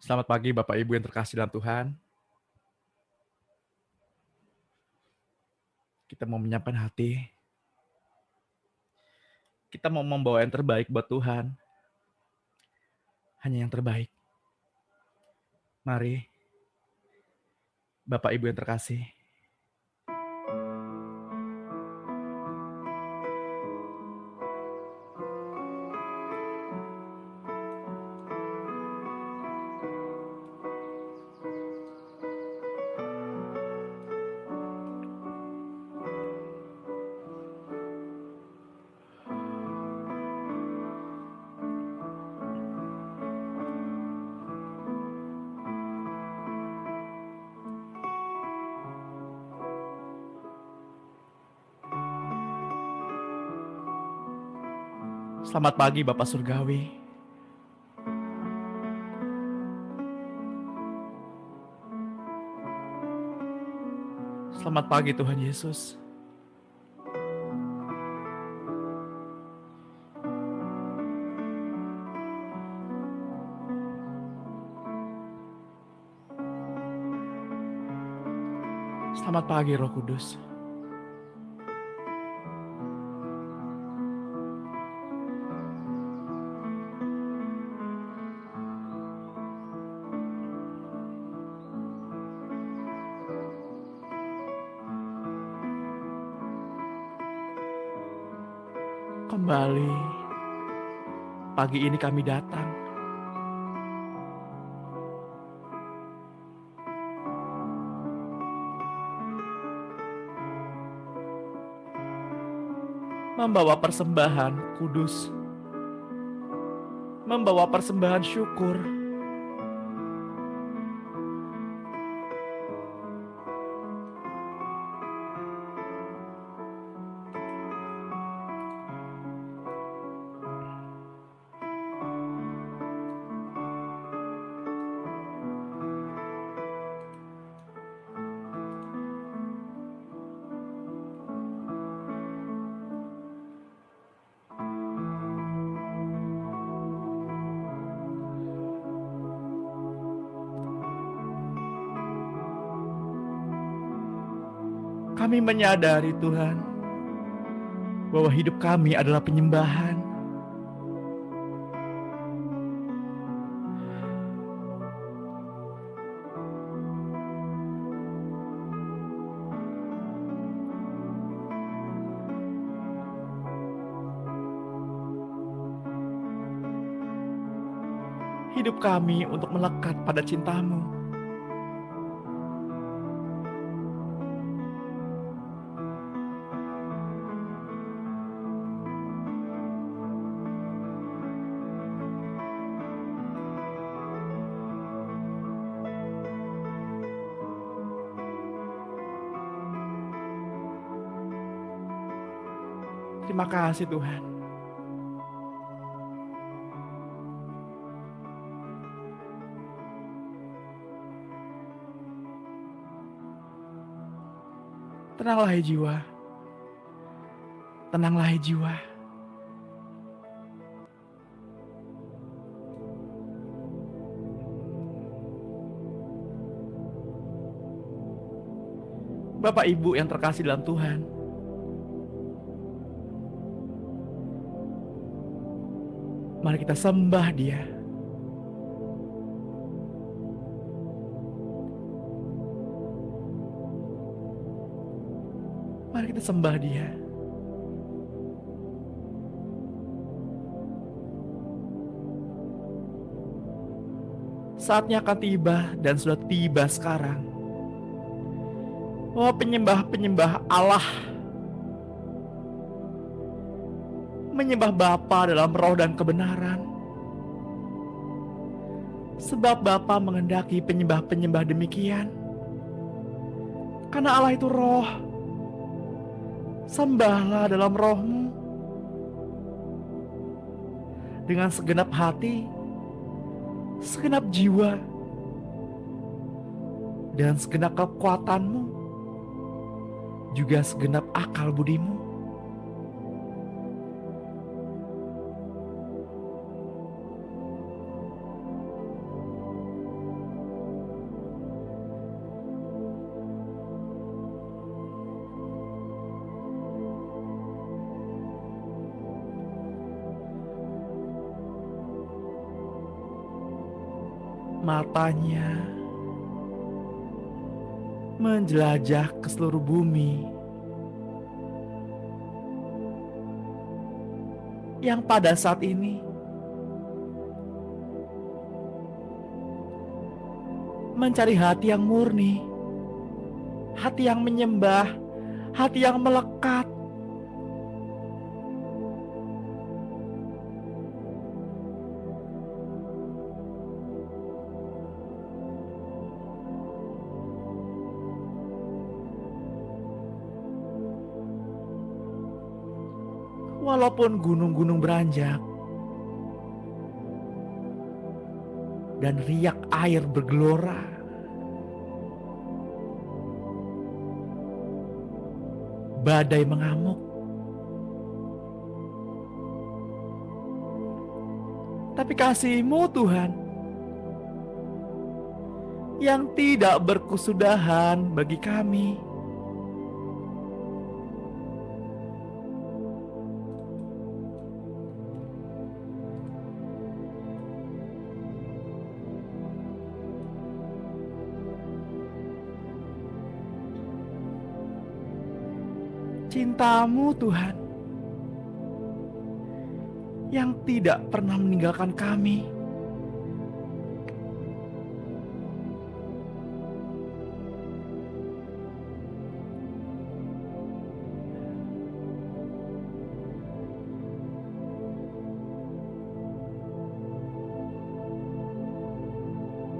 Selamat pagi Bapak Ibu yang terkasih dalam Tuhan. Kita mau menyiapkan hati. Kita mau membawa yang terbaik buat Tuhan. Hanya yang terbaik. Mari, Bapak Ibu yang terkasih. Selamat pagi Bapak Surgawi. Selamat pagi Tuhan Yesus. Selamat pagi Roh Kudus. Kembali pagi ini kami datang membawa persembahan kudus, membawa persembahan syukur. Kami menyadari Tuhan, bahwa hidup kami adalah penyembahan. Hidup kami untuk melekat pada cinta-Mu. Terima kasih Tuhan. Tenanglah hai jiwa. Tenanglah hai jiwa. Bapak Ibu yang terkasih dalam Tuhan, mari kita sembah Dia. Mari kita sembah Dia. Saatnya akan tiba dan sudah tiba sekarang. Oh, penyembah-penyembah Allah, menyembah Bapa dalam roh dan kebenaran. Sebab Bapa mengendaki penyembah-penyembah demikian. Karena Allah itu roh. Sembahlah dalam roh-Mu dengan segenap hati, segenap jiwa, dan segenap kekuatan-Mu, juga segenap akal budi-Mu. matanya menjelajah ke seluruh bumi yang pada saat ini mencari hati yang murni, hati yang menyembah, hati yang melekat. Walaupun gunung-gunung beranjak dan riak air bergelora, badai mengamuk, tapi kasih-Mu Tuhan yang tidak berkesudahan bagi kami. Cinta-Mu Tuhan yang tidak pernah meninggalkan kami.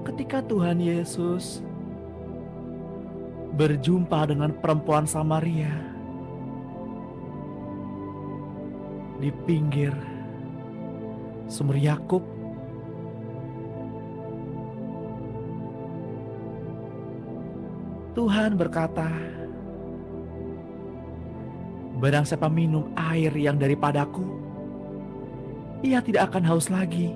Ketika Tuhan Yesus berjumpa dengan perempuan Samaria di pinggir sumur Yakub, Tuhan berkata, "Barang siapa minum air yang daripadaku, ia tidak akan haus lagi.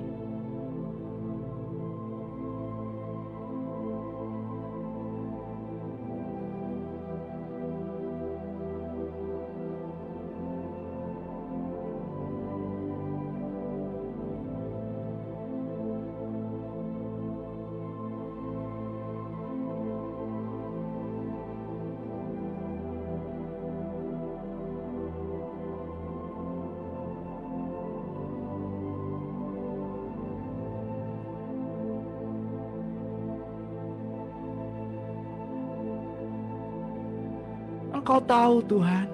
Engkau tahu Tuhan,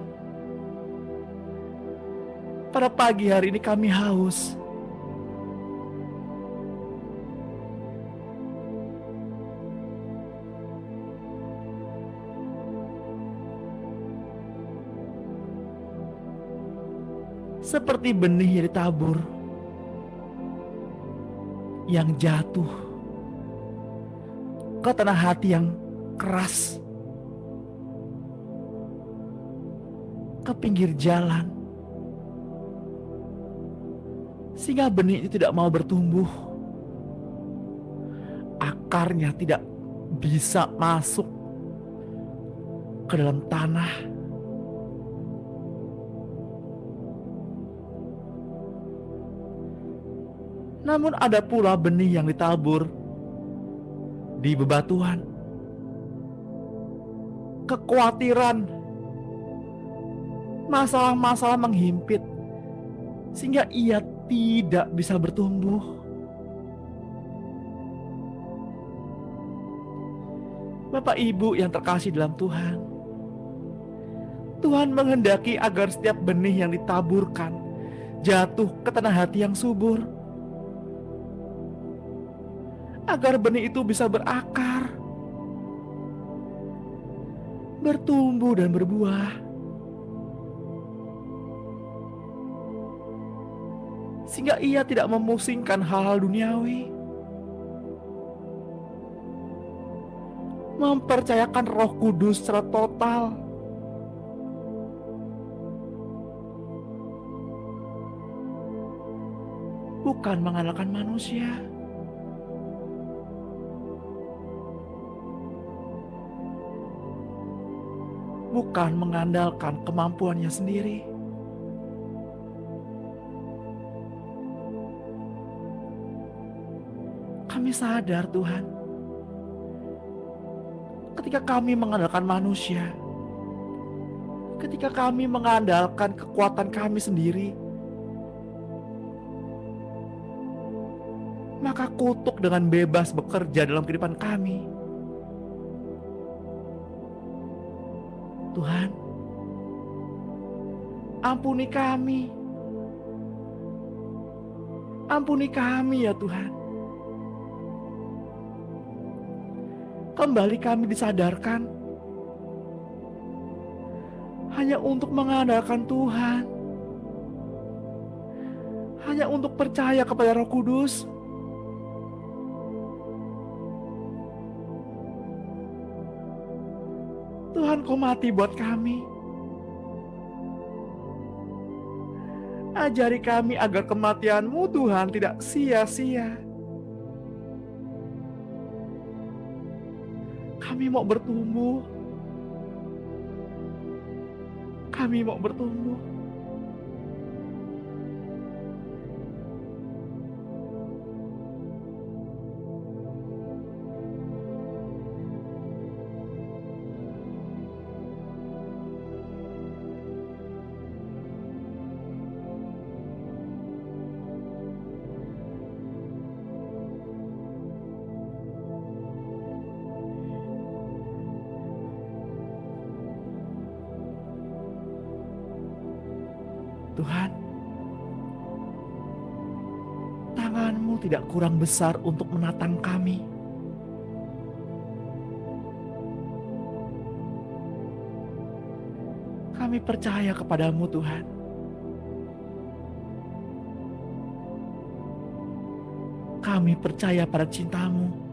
pada pagi hari ini kami haus. Seperti benih yang ditabur, yang jatuh ke tanah hati yang keras, ke pinggir jalan, sehingga benih itu tidak mau bertumbuh. Akarnya tidak bisa masuk ke dalam tanah. Namun ada pula benih yang ditabur di bebatuan. Kekhawatiran, masalah-masalah menghimpit sehingga ia tidak bisa bertumbuh. Bapak Ibu yang terkasih dalam Tuhan, Tuhan menghendaki agar setiap benih yang ditaburkan jatuh ke tanah hati yang subur, agar benih itu bisa berakar, bertumbuh dan berbuah, sehingga ia tidak memusingkan hal-hal duniawi, mempercayakan Roh Kudus secara total, bukan mengandalkan manusia. Bukan mengandalkan kemampuannya sendiri. Kami Kami sadar Tuhan, ketika kami mengandalkan manusia, ketika kami mengandalkan kekuatan kami sendiri, maka kutuk dengan bebas bekerja dalam kehidupan kami. Tuhan, ampuni kami. Ampuni kami ya Tuhan. Kembali kami disadarkan hanya untuk mengandalkan Tuhan, hanya untuk percaya kepada Roh Kudus. Tuhan, Kau mati buat kami. Ajari kami agar kematian-Mu Tuhan tidak sia-sia. Kami mau bertumbuh. Kami mau bertumbuh. Tuhan, tangan-Mu tidak kurang besar untuk menatang kami. Kami percaya kepadamu Tuhan. Kami percaya pada cinta-Mu.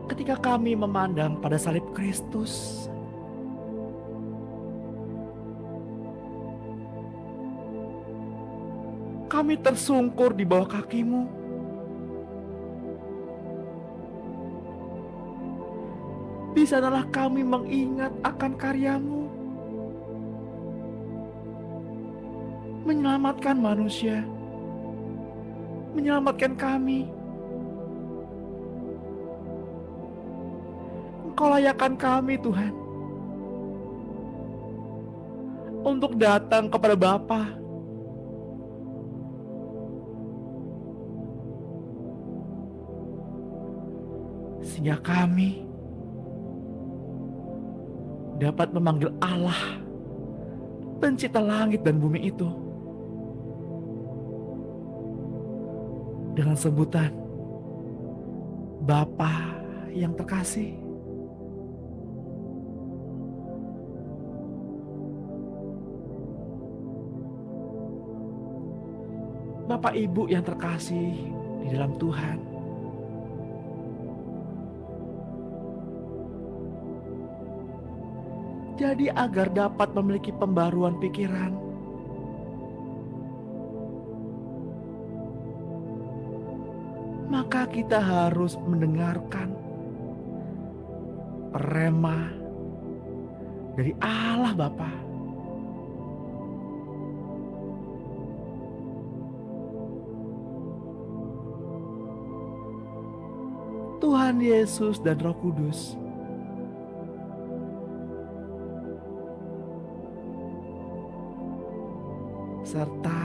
Ketika kami memandang pada salib Kristus, kami tersungkur di bawah kaki-Mu. Di sanalah kami mengingat akan karya-Mu, menyelamatkan manusia, menyelamatkan kami. Engkau layakkan kami Tuhan untuk datang kepada Bapa. Sehingga kami dapat memanggil Allah, pencipta langit dan bumi itu, dengan sebutan Bapa yang terkasih. Bapak Ibu yang terkasih di dalam Tuhan, jadi agar dapat memiliki pembaruan pikiran, maka kita harus mendengarkan rema dari Allah Bapa. Tuhan Yesus dan Roh Kudus serta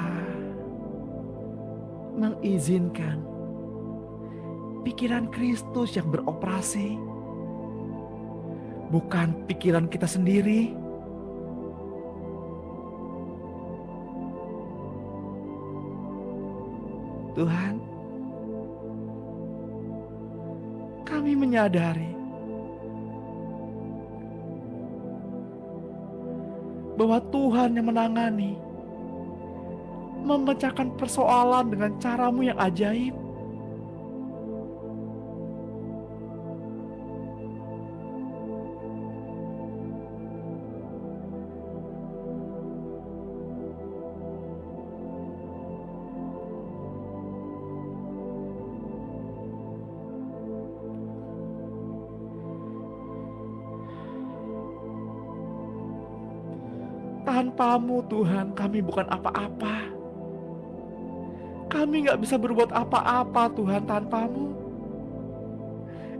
mengizinkan pikiran Kristus yang beroperasi, bukan pikiran kita sendiri. Tuhan, kami menyadari bahwa Tuhan yang menangani, memecahkan persoalan dengan cara-Mu yang ajaib. Tanpamu Tuhan kami bukan apa-apa. Kami gak bisa berbuat apa-apa Tuhan tanpamu.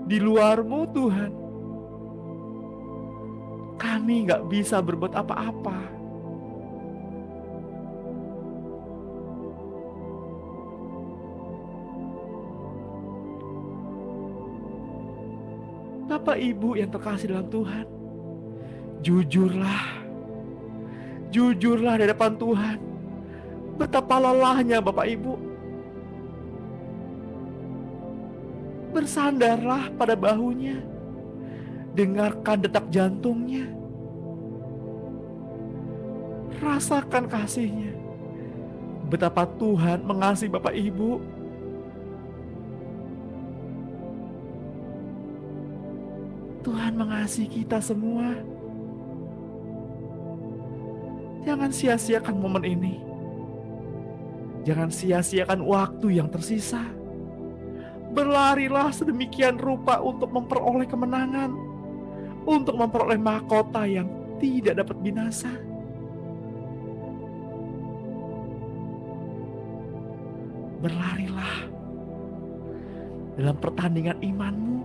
Di luarmu Tuhan, kami gak bisa berbuat apa-apa. Bapak Ibu yang terkasih dalam Tuhan, jujurlah di depan Tuhan. Betapa lelahnya Bapak Ibu. Bersandarlah pada bahunya. Dengarkan detak jantungnya. Rasakan kasihnya. Betapa Tuhan mengasihi Bapak Ibu. Tuhan mengasihi kita semua. Jangan sia-siakan momen ini. Jangan sia-siakan waktu yang tersisa. Berlarilah sedemikian rupa untuk memperoleh kemenangan, untuk memperoleh mahkota yang tidak dapat binasa. Berlarilah dalam pertandingan imanmu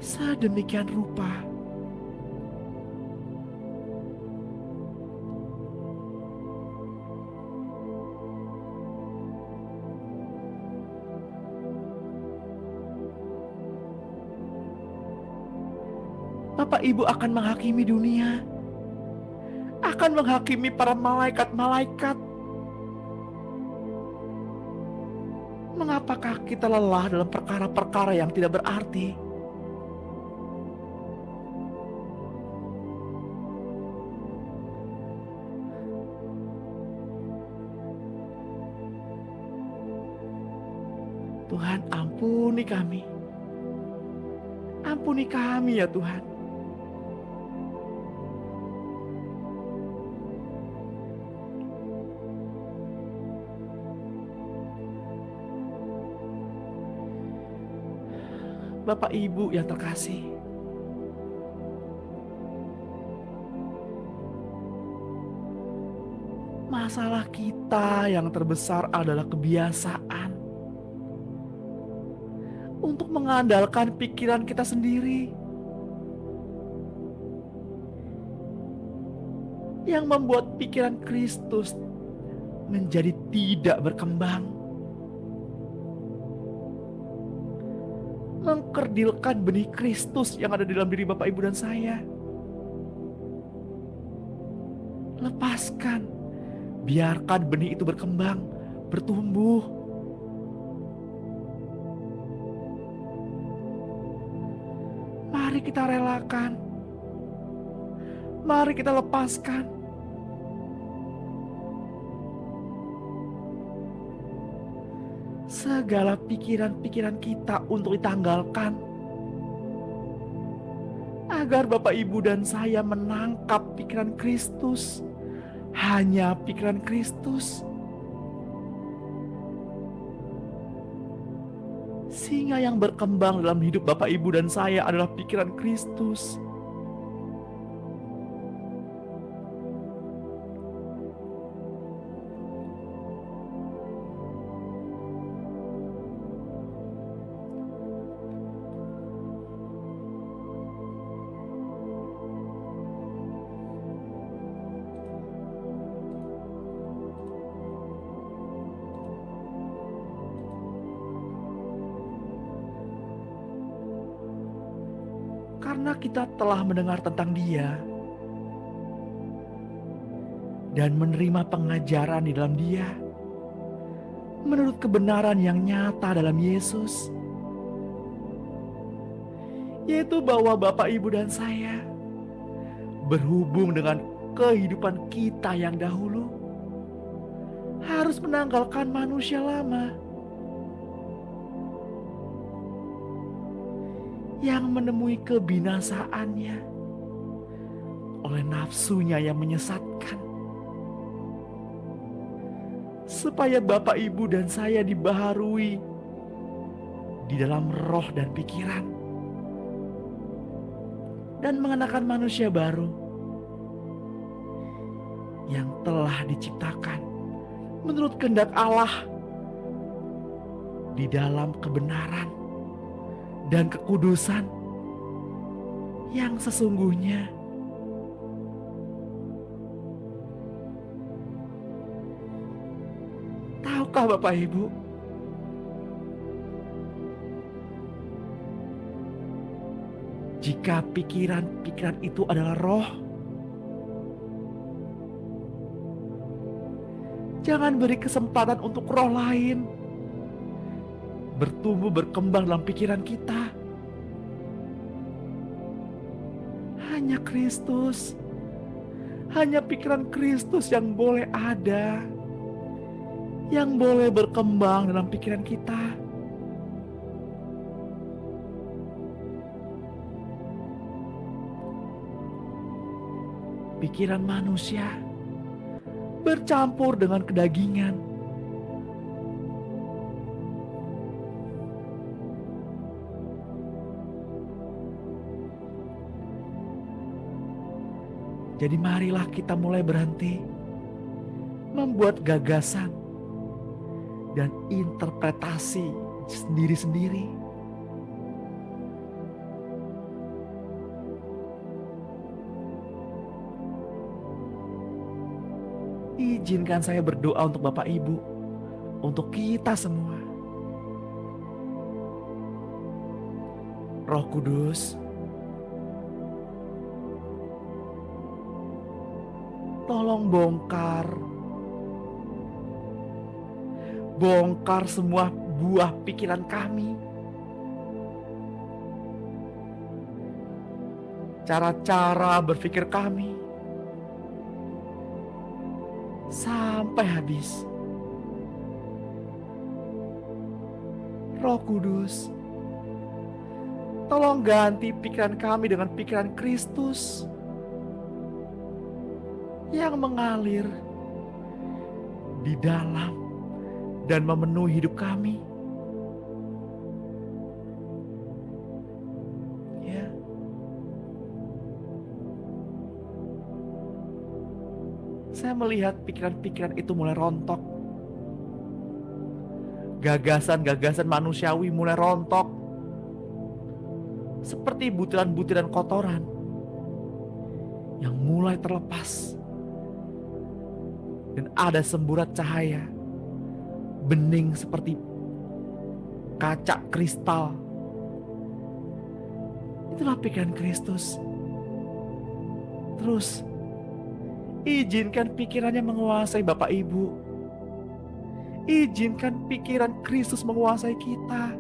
sedemikian rupa. Bapak Ibu akan menghakimi dunia, akan menghakimi para malaikat-malaikat. Mengapakah kita lelah dalam perkara-perkara yang tidak berarti? Tuhan, ampuni kami. Ampuni kami ya Tuhan. Bapak Ibu yang terkasih, masalah kita yang terbesar adalah kebiasaan untuk mengandalkan pikiran kita sendiri, yang membuat pikiran Kristus menjadi tidak berkembang, mengkerdilkan benih Kristus yang ada di dalam diri Bapak Ibu dan saya. Lepaskan, biarkan benih itu berkembang, bertumbuh. Mari kita relakan, mari kita lepaskan. Segala pikiran-pikiran kita untuk ditanggalkan, agar Bapak Ibu dan saya menangkap pikiran Kristus, hanya pikiran Kristus, sehingga yang berkembang dalam hidup Bapak Ibu dan saya adalah pikiran Kristus. Karena kita telah mendengar tentang Dia dan menerima pengajaran di dalam Dia, menurut kebenaran yang nyata dalam Yesus, yaitu bahwa Bapak, Ibu, dan saya berhubung dengan kehidupan kita yang dahulu, harus menanggalkan manusia lama yang menemui kebinasaannya oleh nafsunya yang menyesatkan, supaya Bapak, Ibu, dan saya dibaharui di dalam roh dan pikiran, dan mengenakan manusia baru yang telah diciptakan menurut kehendak Allah di dalam kebenaran dan kekudusan yang sesungguhnya. Tahukah Bapak Ibu, jika pikiran-pikiran itu adalah roh, jangan beri kesempatan untuk roh lain bertumbuh berkembang dalam pikiran kita. Hanya Kristus, hanya pikiran Kristus yang boleh ada, yang boleh berkembang dalam pikiran kita. Pikiran manusia bercampur dengan kedagingan. Jadi marilah kita mulai berhenti membuat gagasan dan interpretasi sendiri-sendiri. Izinkan saya berdoa untuk Bapak Ibu, untuk kita semua. Roh Kudus, tolong bongkar semua buah pikiran kami. Cara-cara berpikir kami sampai habis. Roh Kudus, tolong ganti pikiran kami dengan pikiran Kristus yang mengalir di dalam dan memenuhi hidup kami. Ya. Saya melihat pikiran-pikiran itu mulai rontok. Gagasan-gagasan manusiawi mulai rontok. Seperti butiran-butiran kotoran yang mulai terlepas. Dan ada semburat cahaya, bening seperti kaca kristal. Itulah pikiran Kristus. Terus, izinkan pikirannya menguasai Bapak Ibu. Izinkan pikiran Kristus menguasai kita.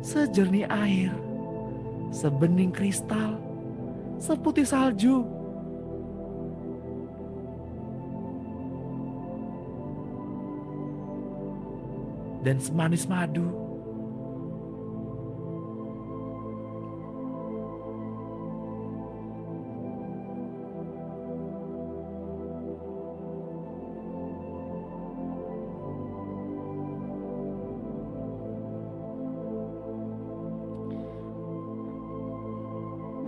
Sejernih air, sebening kristal, seputih salju. Dan semanis madu.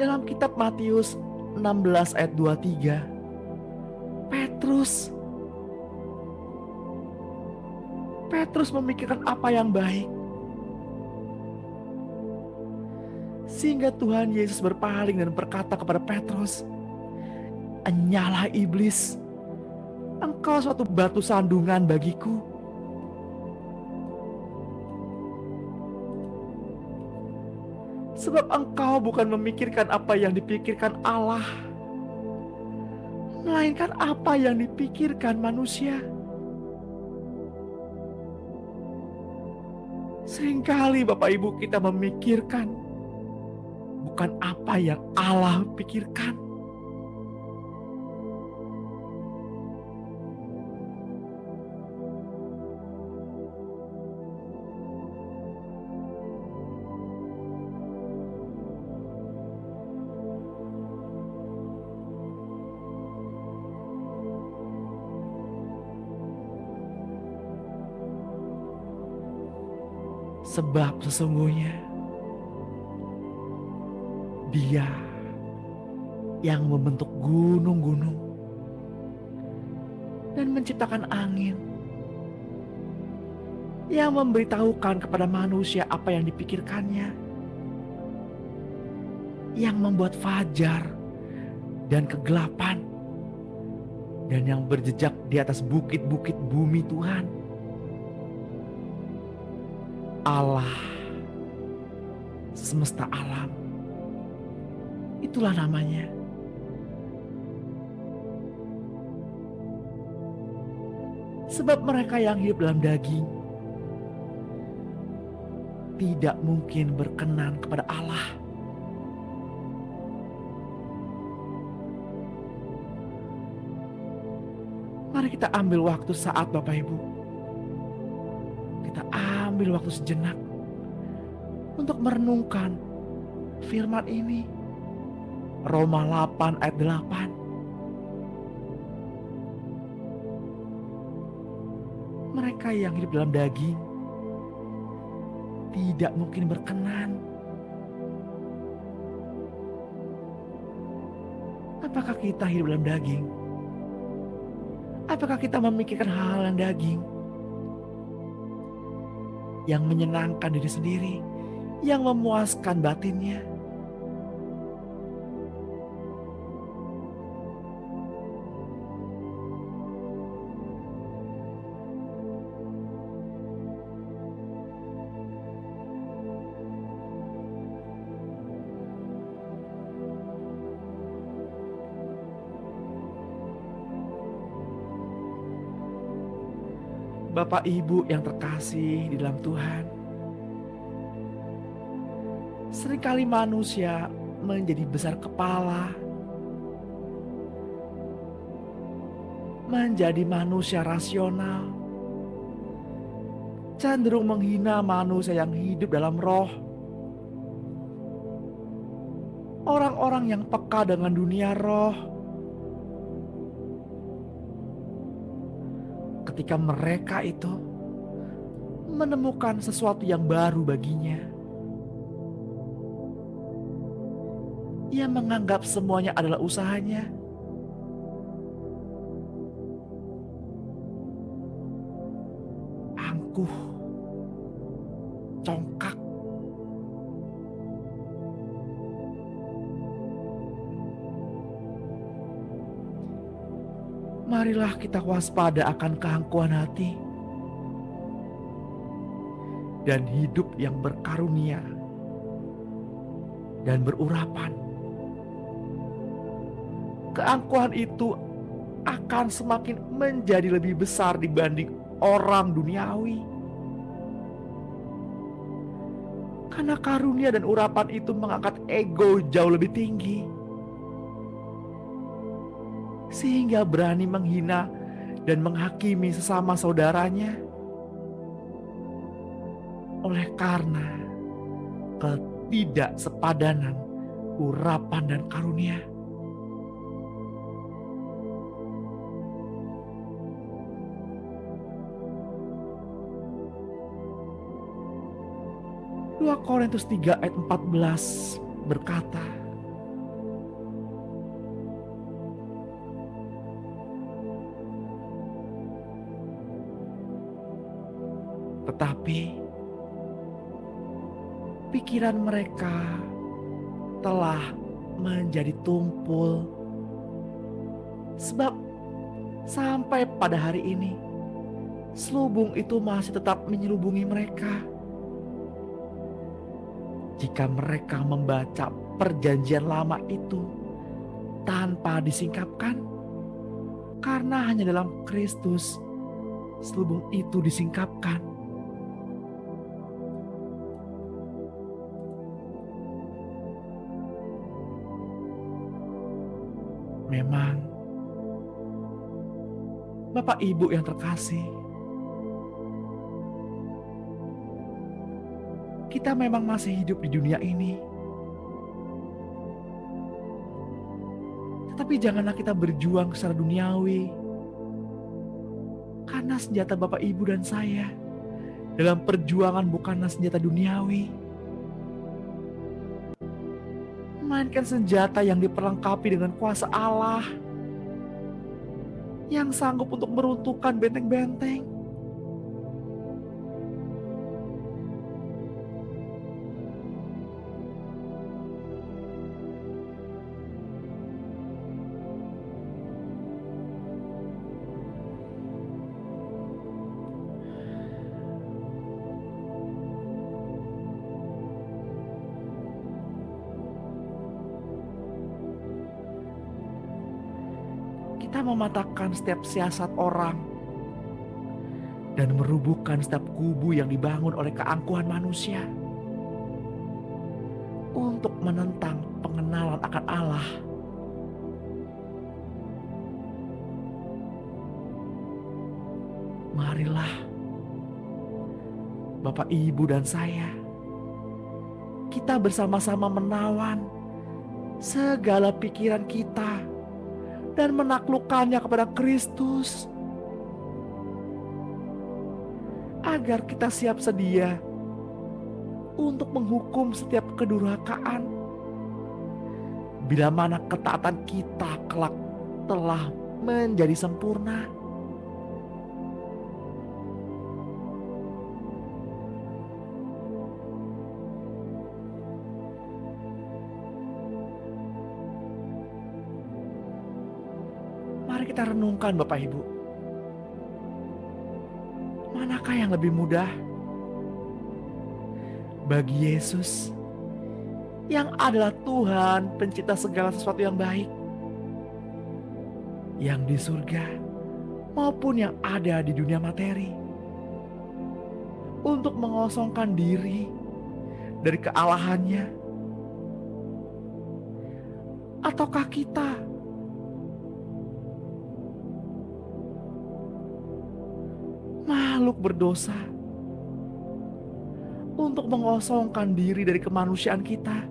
Dalam kitab Matius 16 ayat 23, Petrus memikirkan apa yang baik. Sehingga Tuhan Yesus berpaling dan berkata kepada Petrus, "Enyahlah iblis, engkau suatu batu sandungan bagiku." Sebab engkau bukan memikirkan apa yang dipikirkan Allah, melainkan apa yang dipikirkan manusia. Seringkali Bapak Ibu kita memikirkan bukan apa yang Allah pikirkan. Sebab sesungguhnya Dia yang membentuk gunung-gunung dan menciptakan angin, yang memberitahukan kepada manusia apa yang dipikirkannya, yang membuat fajar dan kegelapan, dan yang berjejak di atas bukit-bukit bumi Tuhan. Allah semesta alam, itulah namanya. Sebab mereka yang hidup dalam daging tidak mungkin berkenan kepada Allah. Mari kita ambil waktu saat Bapak Ibu. Kita ambil waktu sejenak untuk merenungkan firman ini. Roma 8 ayat 8. Mereka yang hidup dalam daging tidak mungkin berkenan. Apakah kita hidup dalam daging? Apakah kita memikirkan hal-hal yang daging? Yang menyenangkan diri sendiri, yang memuaskan batinnya? Bapak Ibu yang terkasih di dalam Tuhan, seringkali manusia menjadi besar kepala, menjadi manusia rasional, cenderung menghina manusia yang hidup dalam roh. Orang-orang yang peka dengan dunia roh, ketika mereka itu menemukan sesuatu yang baru baginya, ia menganggap semuanya adalah usahanya. Angkuh, congkak. Marilah kita waspada akan keangkuhan hati dan hidup yang berkarunia dan berurapan. Keangkuhan itu akan semakin menjadi lebih besar dibanding orang duniawi. Karena karunia dan urapan itu mengangkat ego jauh lebih tinggi, sehingga berani menghina dan menghakimi sesama saudaranya oleh karena ketidaksepadanan urapan dan karunia. Dua Korintus 3 ayat 14 berkata, tetapi pikiran mereka telah menjadi tumpul, sebab sampai pada hari ini selubung itu masih tetap menyelubungi mereka. Jika mereka membaca perjanjian lama itu tanpa disingkapkan, karena hanya dalam Kristus selubung itu disingkapkan. Memang, Bapak Ibu yang terkasih, kita memang masih hidup di dunia ini. Tetapi janganlah kita berjuang secara duniawi. Karena senjata Bapak Ibu dan saya dalam perjuangan bukanlah senjata duniawi, memainkan senjata yang diperlengkapi dengan kuasa Allah yang sanggup untuk meruntuhkan benteng-benteng. Kita mematahkan setiap siasat orang dan merubuhkan setiap kubu yang dibangun oleh keangkuhan manusia untuk menentang pengenalan akan Allah. Marilah Bapak, Ibu, dan saya, kita bersama-sama menawan segala pikiran kita dan menaklukkannya kepada Kristus, agar kita siap sedia untuk menghukum setiap kedurhakaan bila mana ketaatan kita kelak telah menjadi sempurna. Mari kita renungkan Bapak Ibu, manakah yang lebih mudah bagi Yesus yang adalah Tuhan pencipta segala sesuatu yang baik, yang di surga maupun yang ada di dunia materi, untuk mengosongkan diri dari kealahannya? Ataukah kita makhluk berdosa untuk mengosongkan diri dari kemanusiaan kita?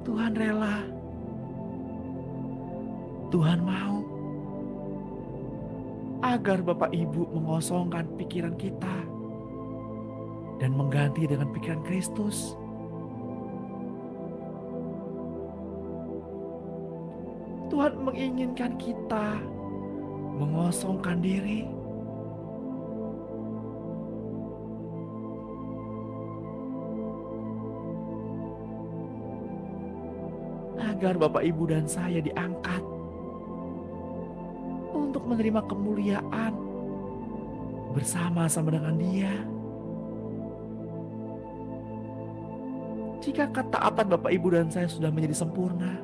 Tuhan rela, Tuhan mau agar Bapak Ibu mengosongkan pikiran kita dan mengganti dengan pikiran Kristus. Tuhan menginginkan kita mengosongkan diri agar Bapak, Ibu, dan saya diangkat untuk menerima kemuliaan bersama-sama dengan Dia. Jika ketaatan Bapak, Ibu, dan saya sudah menjadi sempurna,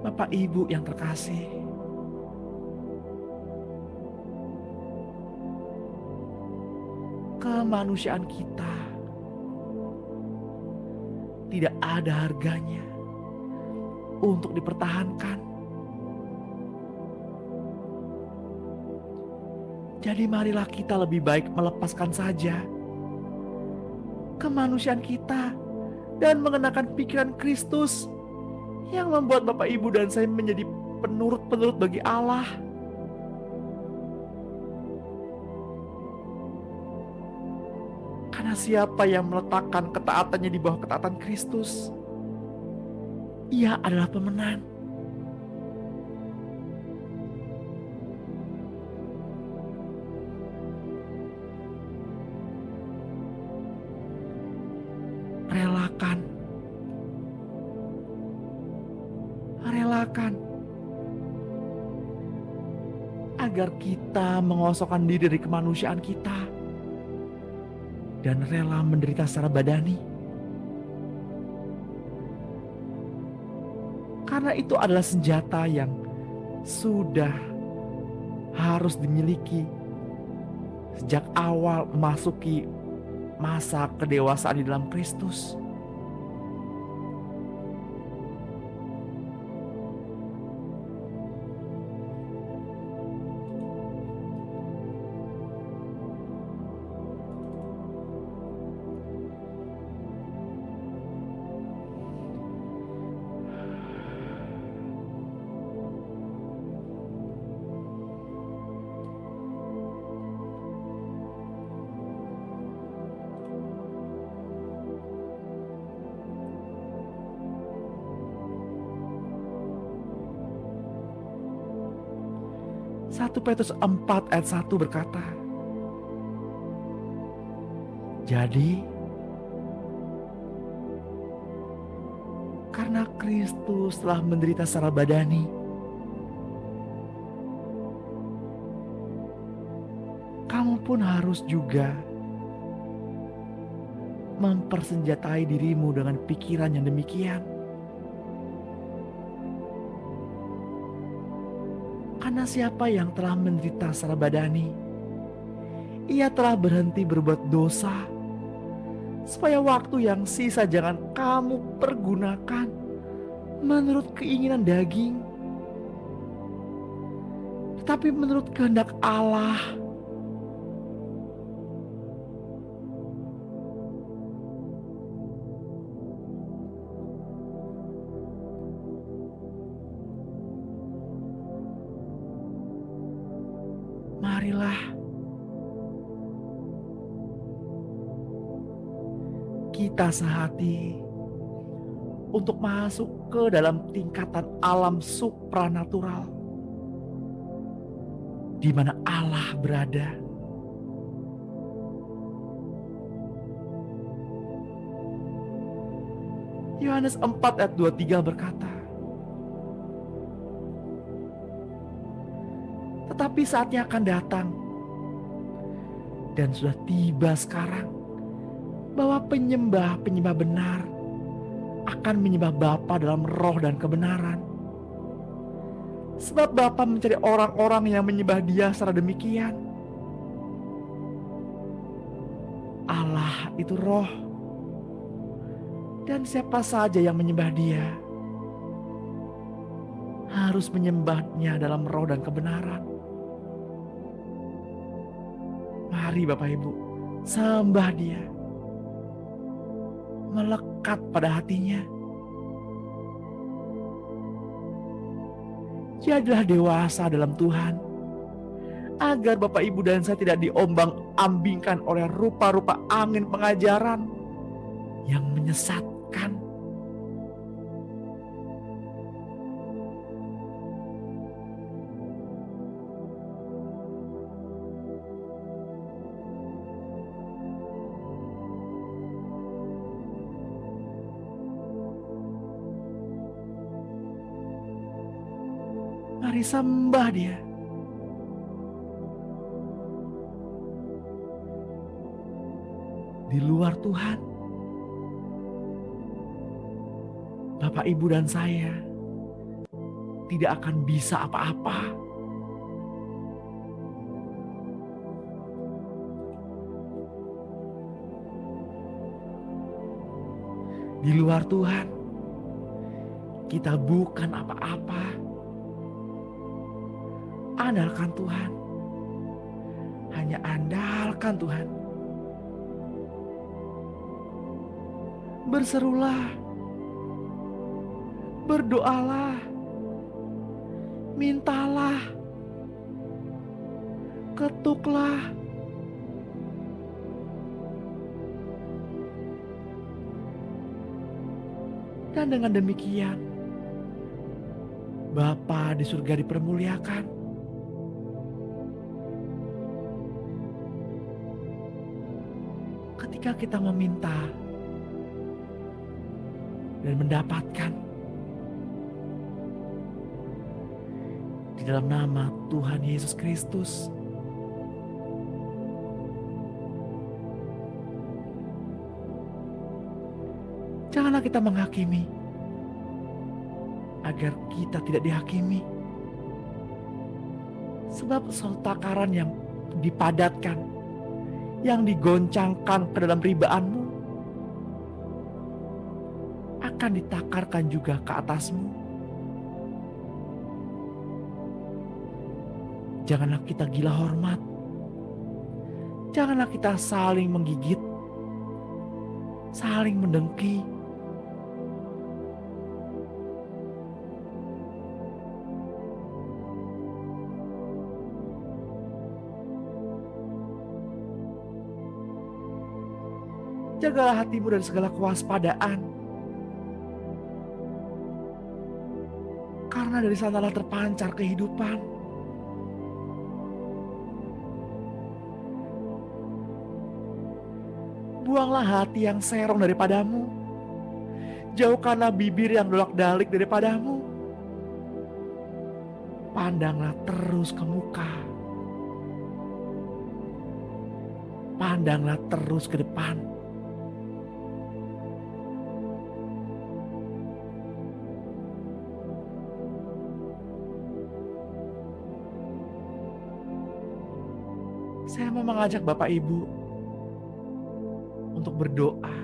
Bapak, Ibu yang terkasih, kemanusiaan kita tidak ada harganya untuk dipertahankan. Jadi marilah kita lebih baik melepaskan saja kemanusiaan kita dan mengenakan pikiran Kristus yang membuat Bapak, Ibu, dan saya menjadi penurut-penurut bagi Allah. Karena siapa yang meletakkan ketaatannya di bawah ketaatan Kristus, ia adalah pemenang. Relakan agar kita mengosongkan diri dari kemanusiaan kita dan rela menderita secara badani. Karena itu adalah senjata yang sudah harus dimiliki sejak awal memasuki masa kedewasaan di dalam Kristus. Satu Petrus 4 ayat 1 berkata, jadi karena Kristus telah menderita secara badani, kamu pun harus juga mempersenjatai dirimu dengan pikiran yang demikian. Karena siapa yang telah menderita secara badani, ia telah berhenti berbuat dosa, supaya waktu yang sisa jangan kamu pergunakan menurut keinginan daging, tetapi menurut kehendak Allah. Marilah kita sehati untuk masuk ke dalam tingkatan alam supranatural di mana Allah berada. Yohanes 4 ayat 23 berkata, tetapi saatnya akan datang dan sudah tiba sekarang bahwa penyembah-penyembah benar akan menyembah Bapa dalam roh dan kebenaran. Sebab Bapa mencari orang-orang yang menyembah Dia secara demikian. Allah itu roh, dan siapa saja yang menyembah Dia harus menyembahnya dalam roh dan kebenaran. Mari Bapak Ibu, sembah Dia, melekat pada hatinya. Jadilah dewasa dalam Tuhan, agar Bapak Ibu dan saya tidak diombang-ambingkan oleh rupa-rupa angin pengajaran yang menyesatkan. Mari sembah Dia. Di luar Tuhan, Bapak, Ibu, dan saya tidak akan bisa apa-apa. Di luar Tuhan, kita bukan apa-apa. Andalkan Tuhan. Hanya andalkan Tuhan. Berserulah. Berdoalah. Mintalah. Ketuklah. Dan dengan demikian, Bapa di surga dipermuliakan. Ketika kita meminta dan mendapatkan, di di dalam nama Tuhan Yesus Kristus. Janganlah kita menghakimi, agar kita tidak dihakimi. Sebab suatu takaran yang dipadatkan, yang digoncangkan ke dalam ribaanmu, akan ditakarkan juga ke atasmu. Janganlah kita gila hormat. Janganlah kita saling menggigit, saling mendengki. Jagalah hatimu dari segala kewaspadaan, karena dari sanalah terpancar kehidupan. Buanglah hati yang serong daripadamu, jauhkanlah bibir yang dolak-dalik daripadamu. Pandanglah terus ke muka, pandanglah terus ke depan. Saya mau mengajak Bapak Ibu untuk berdoa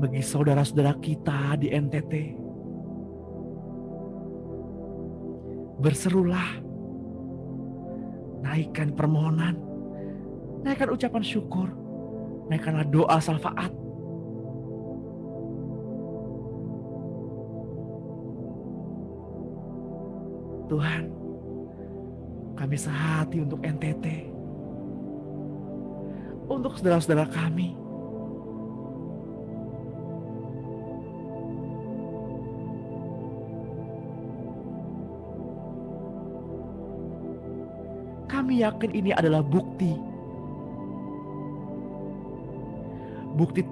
bagi saudara-saudara kita di NTT. Berserulah, naikkan permohonan, naikkan ucapan syukur, naikkanlah doa syafaat. Tuhan, kami sehati untuk NTT, untuk saudara-saudara kami. Kami yakin ini adalah bukti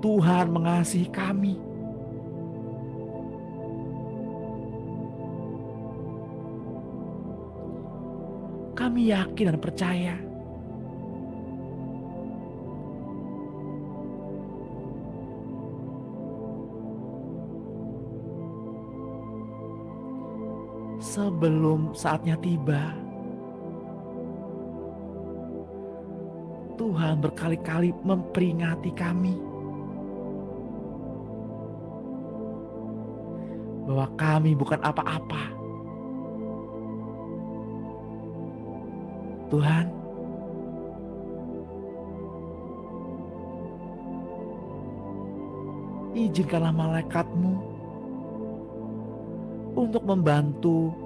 Tuhan mengasihi kami. Kami yakin dan percaya sebelum saatnya tiba, Tuhan berkali-kali memperingati kami bahwa kami bukan apa-apa. Tuhan, izinkanlah malaikat-Mu untuk membantu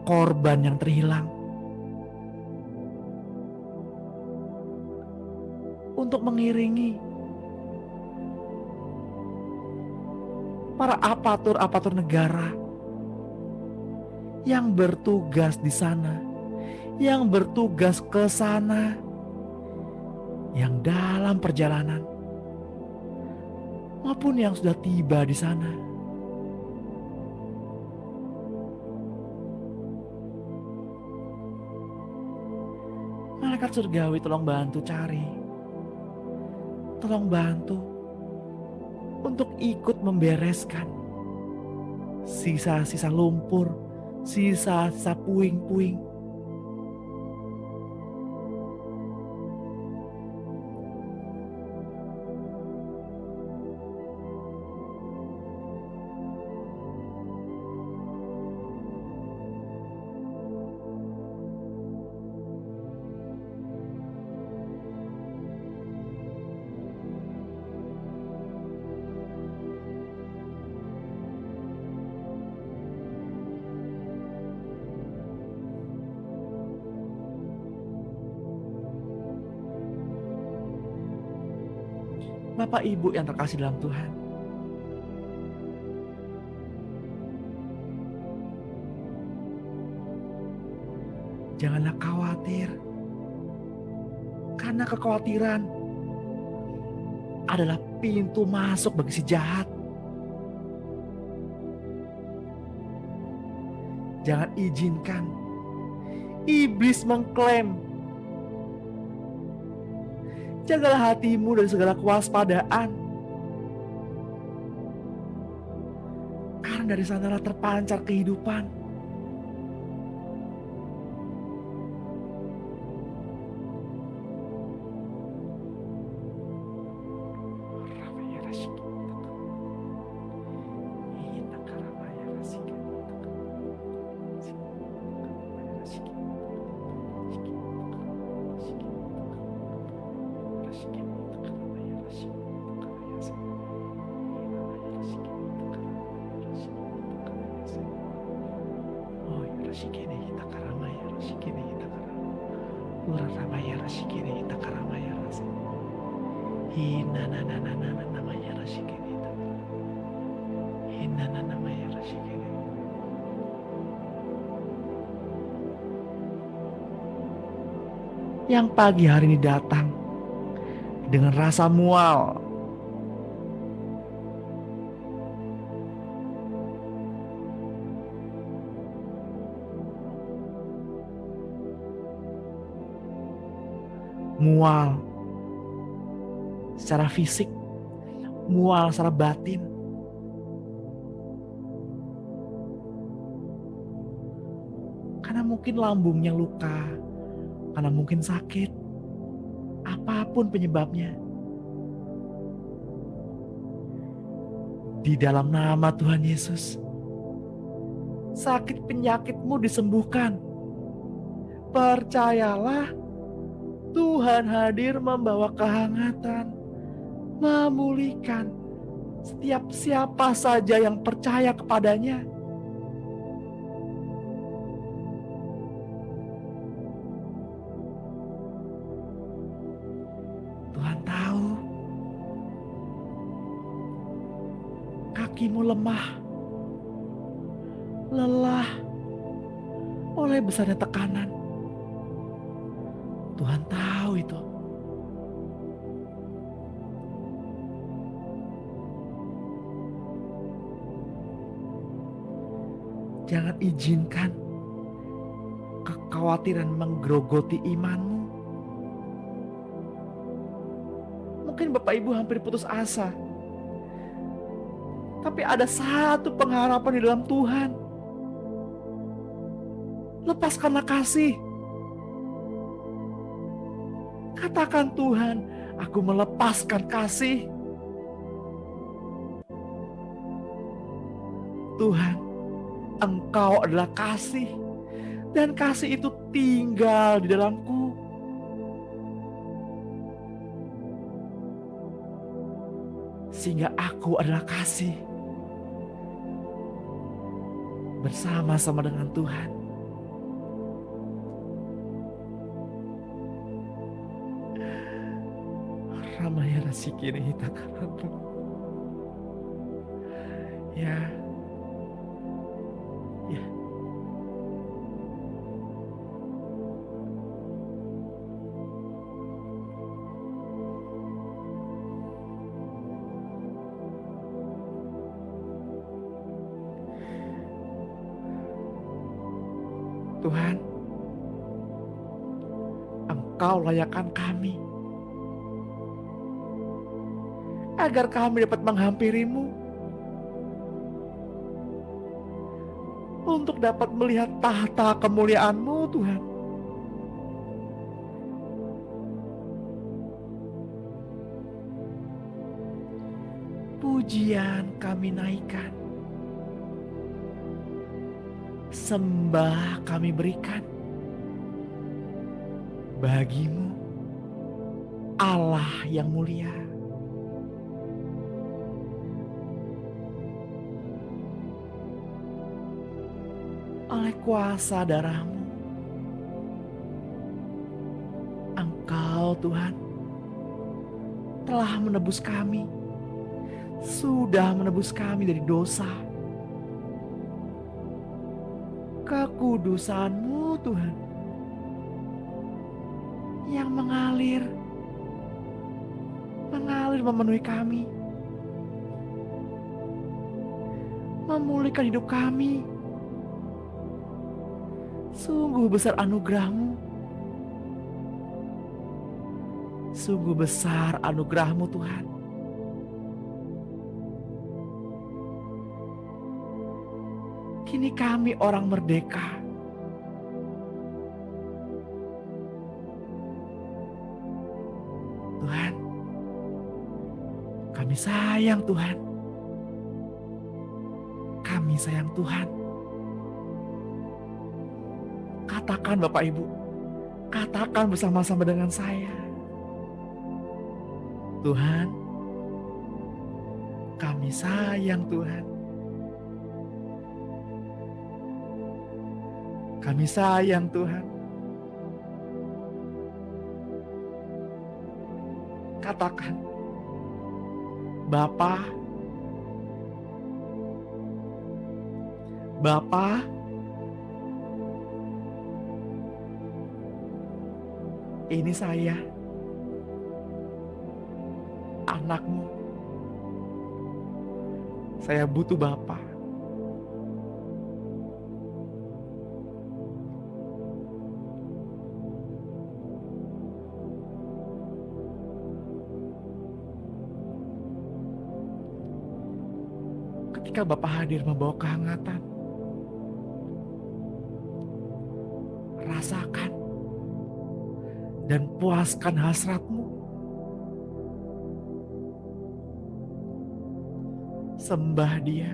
korban yang terhilang, untuk mengiringi para aparatur negara yang bertugas di sana, yang bertugas ke sana, yang dalam perjalanan maupun yang sudah tiba di sana. Malaikat surgawi, tolong bantu cari, tolong bantu untuk ikut membereskan sisa-sisa lumpur, sisa-sisa puing-puing. Bapak Ibu yang terkasih dalam Tuhan, janganlah khawatir, karena kekhawatiran adalah pintu masuk bagi si jahat. Jangan izinkan iblis mengklaim. Jagalah hatimu dari segala kewaspadaan, karena dari sanalah terpancar kehidupan. Yang pagi hari ini datang dengan rasa mual, mual secara fisik, mual secara batin. Karena mungkin lambungnya luka, karena mungkin sakit, apapun penyebabnya. Di dalam nama Tuhan Yesus, sakit penyakitmu disembuhkan. Percayalah, Tuhan hadir membawa kehangatan, memulihkan setiap siapa saja yang percaya kepadanya. Tuhan tahu kakimu lemah, lelah oleh besarnya tekanan. Tuhan tahu itu. Jangan izinkan kekhawatiran menggerogoti imanmu. Mungkin Bapak Ibu hampir putus asa, tapi ada satu pengharapan di dalam Tuhan. Lepaskanlah kasih. Katakan, Tuhan, aku melepaskan kasih. Tuhan, Engkau adalah kasih, dan kasih itu tinggal di dalamku. Sehingga aku adalah kasih bersama-sama dengan Tuhan. Ramaya rasikini hita karatu. Ya. Tuhan, Engkau layakkan kami agar kami dapat menghampirimu untuk dapat melihat tahta kemuliaan-Mu, Tuhan. Pujian kami naikkan, sembah kami berikan bagimu, Allah yang mulia. Oleh kuasa darah-Mu, Engkau Tuhan telah menebus kami, sudah menebus kami dari dosa. Kekudusan-Mu Tuhan yang mengalir memenuhi kami, memulihkan hidup kami, Sungguh besar anugerah-Mu. Sungguh besar anugerah-Mu Tuhan. Kini kami orang merdeka. Tuhan, kami sayang Tuhan. Kami sayang Tuhan. Katakan Bapak Ibu, katakan bersama-sama dengan saya. Tuhan, kami sayang Tuhan. Kami sayang Tuhan. Katakan, Bapa, Bapa, ini saya, anak-Mu. Saya butuh Bapa. Ketika Bapa hadir membawa kehangatan, rasakan dan puaskan hasrat-Mu. Sembah Dia.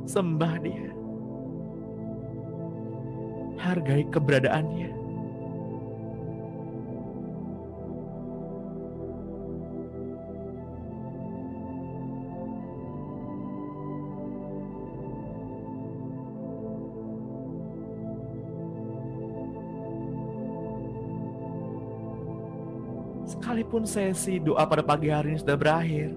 Sembah Dia. Hargai keberadaannya. Sekalipun sesi doa pada pagi hari ini sudah berakhir,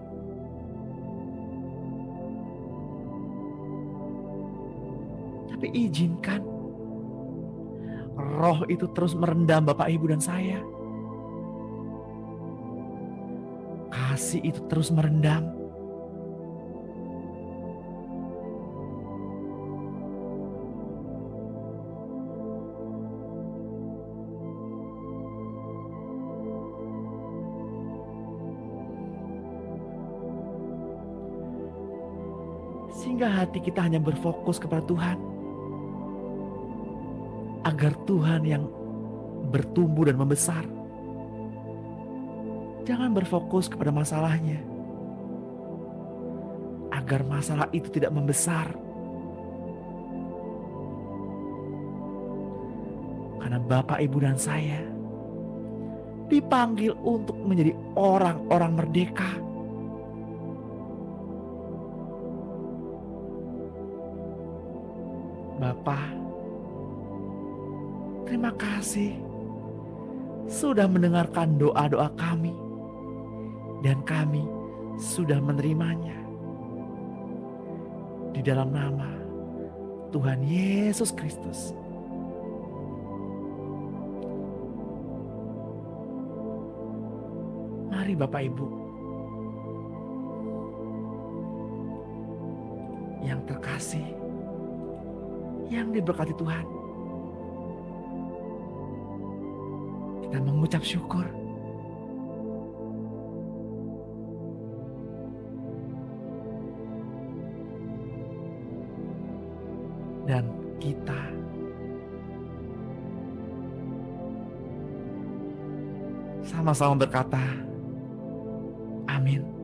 tapi izinkan roh itu terus merendam Bapak Ibu dan saya. Kasih itu terus merendam. Sehingga hati kita hanya berfokus kepada Tuhan. Agar Tuhan yang bertumbuh dan membesar. Jangan berfokus kepada masalahnya. Agar masalah itu tidak membesar. Karena Bapak, Ibu, dan saya dipanggil untuk menjadi orang-orang merdeka. Bapa, terima kasih sudah mendengarkan doa-doa kami dan kami sudah menerimanya. Di dalam nama Tuhan Yesus Kristus. Mari Bapak Ibu yang terkasih, yang diberkati Tuhan, kita mengucap syukur. Dan kita sama-sama berkata, amin.